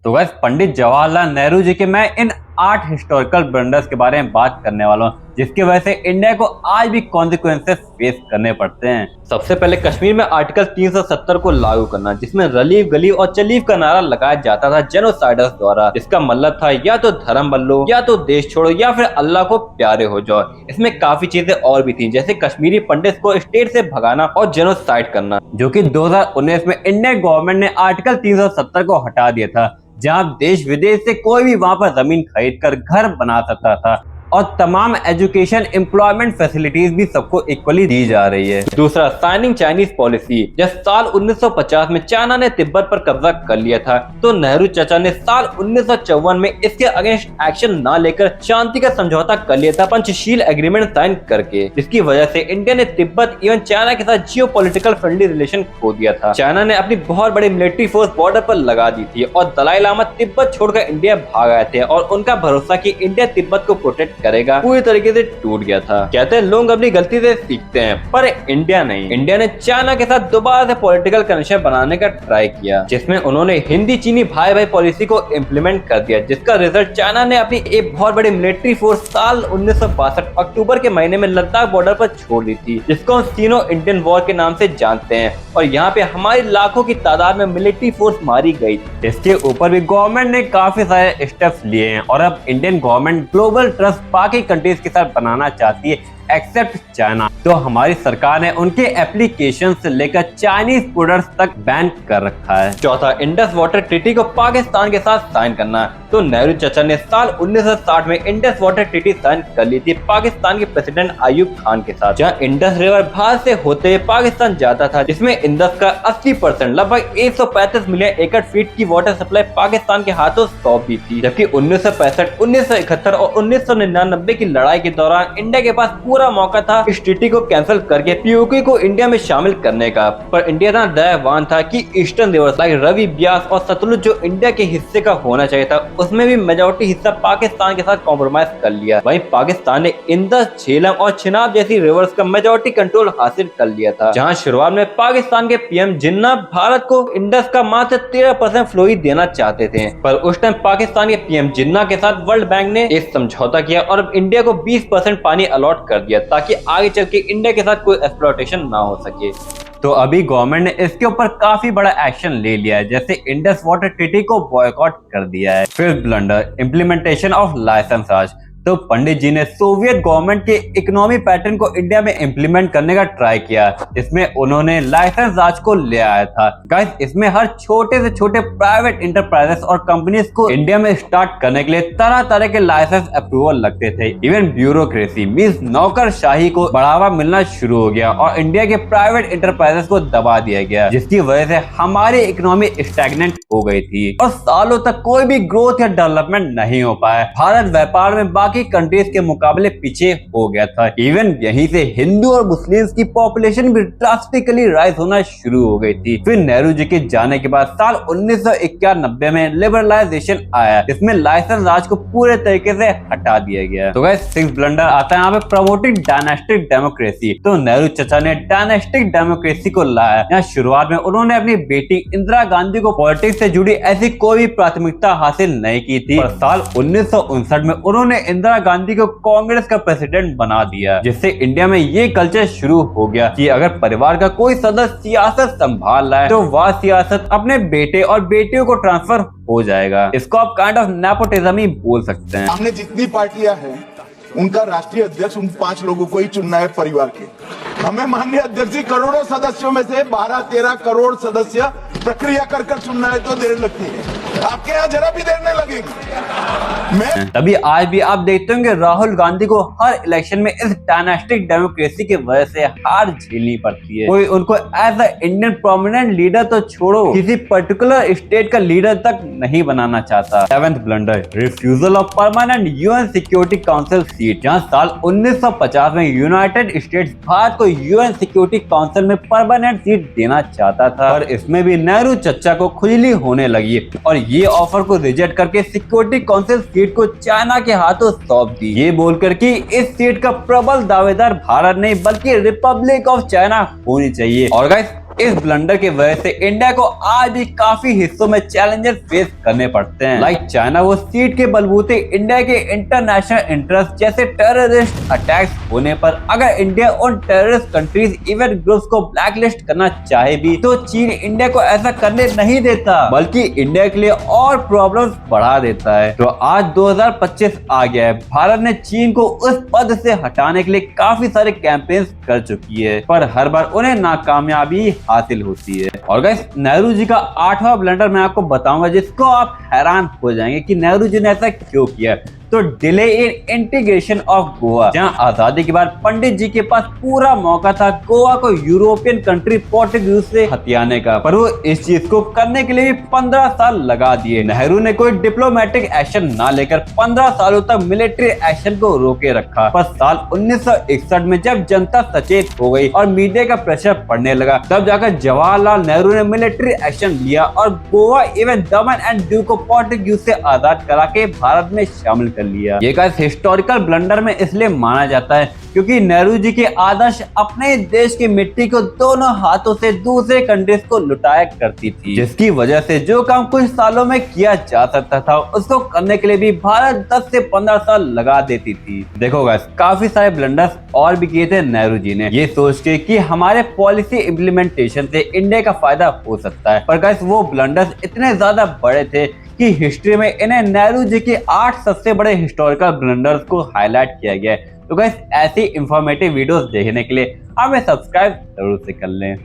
तो गाइस पंडित जवाहरलाल नेहरू जी के मैं इन 8 हिस्टोरिकल ब्लंडर्स के बारे में बात करने वाला हूँ जिसकी वजह से इंडिया को आज भी कॉन्सिक्वेंसेस फेस करने पड़ते हैं। सबसे पहले कश्मीर में आर्टिकल 370 को लागू करना, जिसमें रलीफ गलीफ और चलीफ का नारा लगाया जाता था जेनोसाइडर्स द्वारा, जिसका मतलब था या तो धर्म बदलो, या तो देश छोड़ो, या फिर अल्लाह को प्यारे हो जाओ। इसमें काफी चीजें और भी थी, जैसे कश्मीरी पंडित को स्टेट से भगाना और जेनोसाइड करना, जो कि 2019 में इंडियन गवर्नमेंट ने आर्टिकल 370 को हटा दिया था, जहां देश विदेश से कोई भी वहां पर जमीन खरीद कर घर बना सकता था और तमाम एजुकेशन एम्प्लॉयमेंट फैसिलिटीज भी सबको इक्वली दी जा रही है। दूसरा, साइनिंग चाइनीज पॉलिसी। जब साल 1950 में चाइना ने तिब्बत पर कब्जा कर लिया था, तो नेहरू चाचा ने साल 1954 में इसके अगेंस्ट एक्शन न लेकर शांति का समझौता कर लिया था, पंचशील एग्रीमेंट साइन करके, जिसकी वजह से इंडिया ने तिब्बत एवं चाइना के साथ जियो पॉलिटिकल फ्रेंडली रिलेशन खो दिया था। चाइना ने अपनी बहुत बड़ी मिलिट्री फोर्स बॉर्डर पर लगा दी थी और दलाई लामा तिब्बत छोड़कर इंडिया भाग आए थे, और उनका भरोसा कि इंडिया तिब्बत को प्रोटेक्ट करेगा पूरी तरीके से टूट गया था। कहते हैं लोग अपनी गलती से सीखते हैं, पर इंडिया नहीं। इंडिया ने चाइना के साथ दोबारा से पॉलिटिकल कनेक्शन बनाने का ट्राई किया, जिसमें उन्होंने हिंदी चीनी भाई भाई पॉलिसी को इम्प्लीमेंट कर दिया, जिसका रिजल्ट चाइना ने अपनी एक बहुत बड़ी मिलिट्री फोर्स साल 1962 अक्टूबर के महीने में लद्दाख बॉर्डर पर छोड़ दी थी, जिसको हम सीनो इंडियन वॉर के नाम से जानते हैं, और यहाँ पे हमारी लाखों की तादाद में मिलिट्री फोर्स मारी गई। इसके ऊपर भी गवर्नमेंट ने काफी सारे स्टेप्स लिए हैं, और अब इंडियन गवर्नमेंट ग्लोबल ट्रस्ट बाकी कंट्रीज के साथ बनाना चाहती है एक्सेप्ट चाइना। तो हमारी सरकार ने उनके एप्लीकेशन से लेकर चाइनीज प्रोडक्ट्स तक बैन कर रखा है। चौथा, इंडस वाटर ट्रीटी को पाकिस्तान के साथ साइन करना। तो नेहरू चाचा ने साल 1960 में इंडस वाटर ट्रीटी साइन कर ली थी पाकिस्तान के प्रेसिडेंट अयूब खान के साथ, जहां इंडस रिवर भारत से होते हुए पाकिस्तान जाता था, जिसमें इंडस का 80% लगभग 135 मिलियन एकड़ फीट की वाटर सप्लाई पाकिस्तान के हाथों सौंप दी थी। जबकि 1965, 1971 और 1999 की लड़ाई के दौरान इंडिया के पास पूरा मौका था इस ट्रीटी को कैंसिल करके पीओके को इंडिया में शामिल करने का, पर इंडिया इतना दयावान था कि eastern rivers like Ravi, Beas और सतलुज जो इंडिया के हिस्से का होना चाहिए था, उसमें भी मेजॉरिटी हिस्सा पाकिस्तान के साथ कॉम्प्रोमाइज कर लिया। वहीं पाकिस्तान ने इंदस, झेलम और चिनाब जैसी रिवर्स का मेजॉरिटी कंट्रोल हासिल कर लिया था, जहां शुरुआत में पाकिस्तान के पीएम जिन्ना भारत को इंडस का मात्र 13% फ्लो ही देना चाहते थे, पर उस टाइम पाकिस्तान के पीएम जिन्ना के साथ वर्ल्ड बैंक ने एक समझौता किया और इंडिया को 20% पानी अलॉट कर दिया, ताकि आगे चल के इंडिया के साथ कोई एक्सप्लॉयटेशन ना हो सके। तो अभी गवर्नमेंट ने इसके ऊपर काफी बड़ा एक्शन ले लिया है, जैसे इंडस वाटर ट्रीटी को बॉयकॉट कर दिया है। Fifth blunder, implementation of licence raj. तो पंडित जी ने सोवियत गवर्नमेंट के इकोनॉमी पैटर्न को इंडिया में इम्प्लीमेंट करने का ट्राई किया, जिसमें उन्होंने लाइसेंस राज को ले आया था। गाइस, इसमें हर छोटे से छोटे प्राइवेट इंटरप्राइजेस और कंपनीज को इंडिया में स्टार्ट करने के लिए तरह तरह के लाइसेंस अप्रूवल लगते थे। इवन ब्यूरोक्रेसी मींस नौकरशाही को बढ़ावा मिलना शुरू हो गया और इंडिया के प्राइवेट इंटरप्राइजेस को दबा दिया गया, जिसकी वजह से हमारी इकोनॉमी स्टैग्नेंट हो गई थी और सालों तक कोई भी ग्रोथ या डेवलपमेंट नहीं हो पाया। भारत व्यापार में बाकी कंट्रीज के मुकाबले पीछे हो गया था। इवन यहीं से हिंदू और मुस्लिम्स की पॉपुलेशन भी ड्रास्टिकली राइज होना शुरू हो गई थी। फिर नेहरू जी के जाने के बाद साल 1991 में लिबरलाइजेशन आया, जिसमें लाइसेंस राज को पूरे तरीके से हटा दिया गया। तो गाइस, सिक्स्थ ब्लंडर आता है यहाँ पे प्रमोटिंग डायनेस्टिक डेमोक्रेसी। तो नेहरू चाचा ने डायनेस्टिक डेमोक्रेसी को लाया। यहाँ शुरुआत में उन्होंने अपनी बेटी इंदिरा गांधी को पॉलिटिक्स से जुड़ी ऐसी कोई भी प्राथमिकता हासिल नहीं की थी, पर साल 1959 में उन्होंने इंदिरा गांधी को कांग्रेस का प्रेसिडेंट बना दिया, जिससे इंडिया में ये कल्चर शुरू हो गया कि अगर परिवार का कोई सदस्य सियासत संभाल रहा है तो वह सियासत अपने बेटे और बेटियों को ट्रांसफर हो जाएगा। इसको आप काइंड ऑफ नेपोटिज्म ही बोल सकते हैं। हमने जितनी पार्टियां हैं उनका राष्ट्रीय अध्यक्ष उन 5 लोगों को ही चुनना है परिवार के। हमें माननीय अध्यक्ष जी करोड़ों सदस्यों में से 12-13 करोड़ सदस्य प्रक्रिया कर चुनना है तो देर लगती है, आपके यहाँ जरा भी देर नहीं लगेगी। तभी आज भी आप देखते होंगे राहुल गांधी को हर इलेक्शन में इस डायनेस्टिक डेमोक्रेसी की वजह से हार झेलनी पड़ती है। कोई उनको as a Indian prominent leader तो छोड़ो, किसी पर्टिकुलर स्टेट का लीडर तक नहीं बनाना चाहता। Seventh blunder, refusal of permanent UN security council seat. जहां साल 1950 में यूनाइटेड स्टेट्स भारत को यूएन सिक्योरिटी काउंसिल में परमानेंट सीट देना चाहता था, पर इसमें भी नेहरू चचा को खुजली होने लगी और ये ऑफर को रिजेक्ट करके सिक्योरिटी काउंसिल सीट को चाइना के हाथों सौंप दी, ये बोलकर कि इस सीट का प्रबल दावेदार भारत नहीं बल्कि रिपब्लिक ऑफ चाइना होनी चाहिए। और गाइस, इस ब्लंडर की वजह से इंडिया को आज भी काफी हिस्सों में चैलेंजेस फेस करने पड़ते हैं। लाइक चाइना वो सीट के बलबूते इंडिया के इंटरनेशनल इंटरेस्ट जैसे टेररिस्ट अटैक्स होने पर अगर इंडिया उन टेररिस्ट कंट्रीज इवेंट ग्रुप्स को ब्लैकलिस्ट करना चाहे भी तो चीन इंडिया को ऐसा करने नहीं देता, बल्कि इंडिया के लिए और प्रॉब्लम्स बढ़ा देता है। तो आज 2025 आ गया है, भारत ने चीन को उस पद से हटाने के लिए काफी सारे कैंपेन्स कर चुकी है, पर हर बार उन्हें नाकामयाबी हासिल होती है। और गाइस, नेहरू जी का 8वां ब्लंडर मैं आपको बताऊंगा जिसको आप हैरान हो जाएंगे कि नेहरू जी ने ऐसा क्यों किया। तो delay in integration of Goa, जहां आजादी के बाद पंडित जी के पास पूरा मौका था गोवा को यूरोपियन कंट्री पोर्टुगीज से हथियाने का, पर वो इस चीज को करने के लिए 15 साल लगा दिए। नेहरू ने कोई डिप्लोमेटिक एक्शन ना लेकर 15 सालों तक मिलिट्री एक्शन को रोके रखा। पर साल 1961 में जब जनता सचेत हो गई और मीडिया का प्रेशर पड़ने लगा, तब जाकर जवाहरलाल नेहरू ने मिलिट्री एक्शन लिया और गोवा एवं दमन एंड दीव को पोर्टुगीज से आजाद करा के भारत में शामिल कर लिया। ये का हिस्टोरिकल ब्लंडर में इसलिए माना जाता है क्योंकि नेहरू जी के आदर्श अपने देश की मिट्टी को दोनों हाथों से दूसरे कंट्रीज को लुटाया करती थी, जिसकी वजह से जो काम कुछ सालों में किया जा सकता था उसको करने के लिए भी भारत 10 से 15 साल लगा देती थी। देखो गाइस, काफी सारे ब्लंडर्स और भी किए थे नेहरू जी ने, ये सोच के कि हमारे पॉलिसी इम्प्लीमेंटेशन से इंडिया का फायदा हो सकता है। पर गाइस, वो ब्लंडर्स इतने ज्यादा बड़े थे कि हिस्ट्री में इन्हें नेहरू जी के 8 सबसे बड़े हिस्टोरिकल ब्लंडर्स को हाईलाइट किया गया है। तो गाइस, ऐसी इंफॉर्मेटिव वीडियोस देखने के लिए हमें सब्सक्राइब जरूर से कर लें।